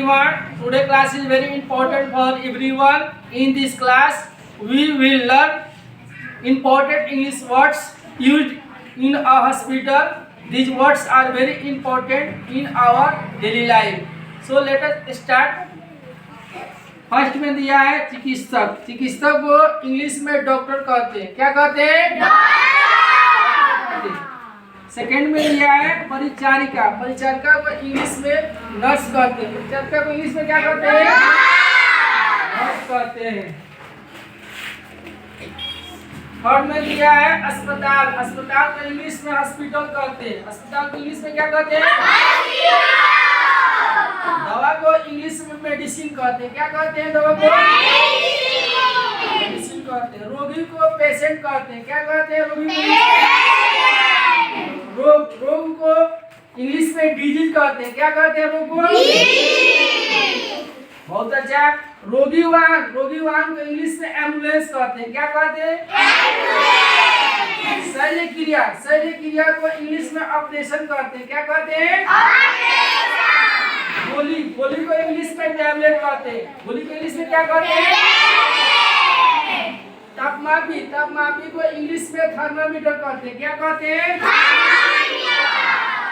everyone. Today class is very important for everyone. In this class, we will learn important English words used in a hospital. These words are very important in our daily life. So let us start. First में दिया है चिकित्सक. चिकित्सक को English में doctor कहते हैं. क्या कहते हैं? सेकेंड में दिया है परिचारिका. परिचारिका को इंग्लिश में नर्स कहते हैं. परिचारिका को इंग्लिश में क्या कहते हैं? नर्स कहते हैं. थर्ड में दिया है अस्पताल. अस्पताल को इंग्लिश में हॉस्पिटल कहते हैं. अस्पताल को इंग्लिश में क्या कहते हैं? दवा को इंग्लिश में मेडिसिन कहते हैं. क्या कहते हैं? दवा को मेडिसिन कहते हैं. रोगी को पेशेंट कहते हैं. क्या कहते हैं? रोगी रोग को इंग्लिश में डिजीज कहते हैं. क्या कहते हैं? रोग को. बहुत अच्छा. रोगी वाहन को इंग्लिश में एम्बुलेंस कहते हैं. क्या कहते हैं? शल्य क्रिया को इंग्लिश में ऑपरेशन कहते हैं. क्या कहते हैं? गोली को इंग्लिश में टैबलेट कहते हैं. गोली को इंग्लिश में क्या कहते हैं? तापमापी को इंग्लिश में थर्मामीटर कहते हैं. क्या कहते हैं?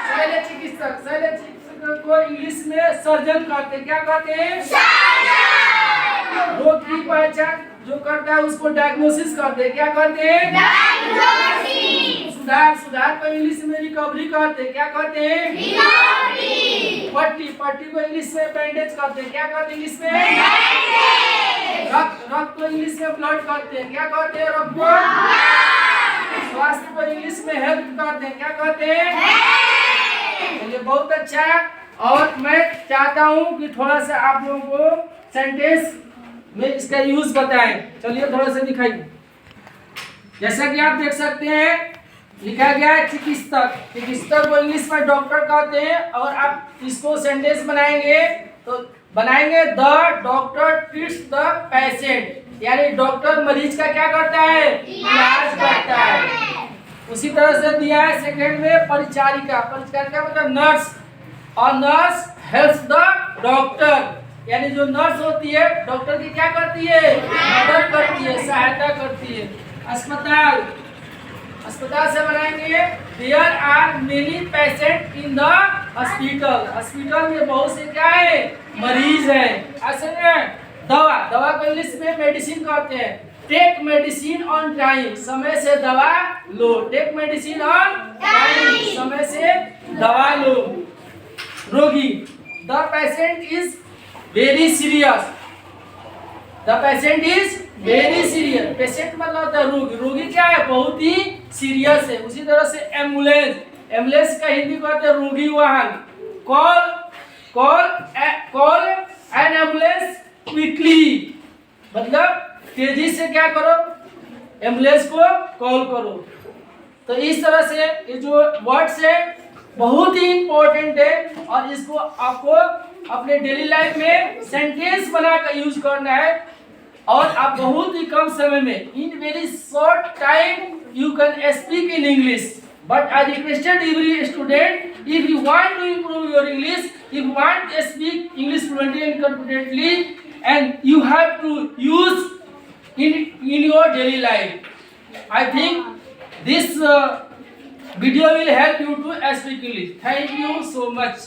शल्य चिकित्सक को इंग्लिश में सर्जन कहते हैं. क्या कहते हैं? रोग की पहचान जो करता है उसको डायग्नोसिस करते हैं. क्या कहते हैं? सुधार को इंग्लिश में रिकवरी कहते हैं. क्या कहते हैं? पट्टी को इंग्लिश में बैंडेज करते हैं. क्या कहते हैं इंग्लिश में? रक्त को इंग्लिश में ब्लड कहते हैं. क्या कहते हैं? रक्त. स्वास्थ्य को इंग्लिश में हेल्थ कहते हैं. क्या कहते हैं? चलिए बहुत अच्छा. और मैं चाहता हूँ कि थोड़ा सा आप लोगों को सेंटेंस में इसका यूज बताएं. चलिए थोड़ा सा दिखाइए. जैसा कि आप देख सकते हैं लिखा गया है चिकित्सक. चिकित्सक को इंग्लिश में डॉक्टर कहते हैं. और आप इसको सेंटेंस बनाएंगे तो बनाएंगे the doctor treats the patient. यानी डॉक्टर मरीज का क्या करता है? इलाज करता है. उसी तरह से दिया है सेकंड में परिचारिका मतलब नर्स. और नर्स हेल्प्स द डॉक्टर. यानी जो नर्स होती है डॉक्टर की क्या करती है? मदद करती है, सहायता करती है. अस्पताल से बनाएंगे there are many patient in the hospital. Hospital में बहुत से क्या है? मरीज है. ऐसे में दवा को इंग्लिश में मेडिसिन कहते हैं. Take medicine on time. समय से दवा लो. Take medicine on time. समय से दवा लो. रोगी the patient is very serious. The patient is very serious. Patient मतलब होता है रोगी. रोगी क्या है? बहुत ही सीरियस है. उसी तरह से एम्बुलेंस का हिंदी कहते हैं रोगी वाहन. Call N ambulance quickly. मतलब तेजी से क्या करो? एम्बुलेंस को कॉल करो. तो इस तरह से ये जो वर्ड्स है बहुत ही इंपॉर्टेंट है. और इसको आपको अपने डेली लाइफ में सेंटेंस बनाकर यूज करना है. और आप बहुत ही कम समय में in very short time you can speak in English. But I requested every student, if you want to improve your English, if you want to speak English fluently and confidently, and you have to use in your daily life. I think this video will help you to speak English. Thank you so much.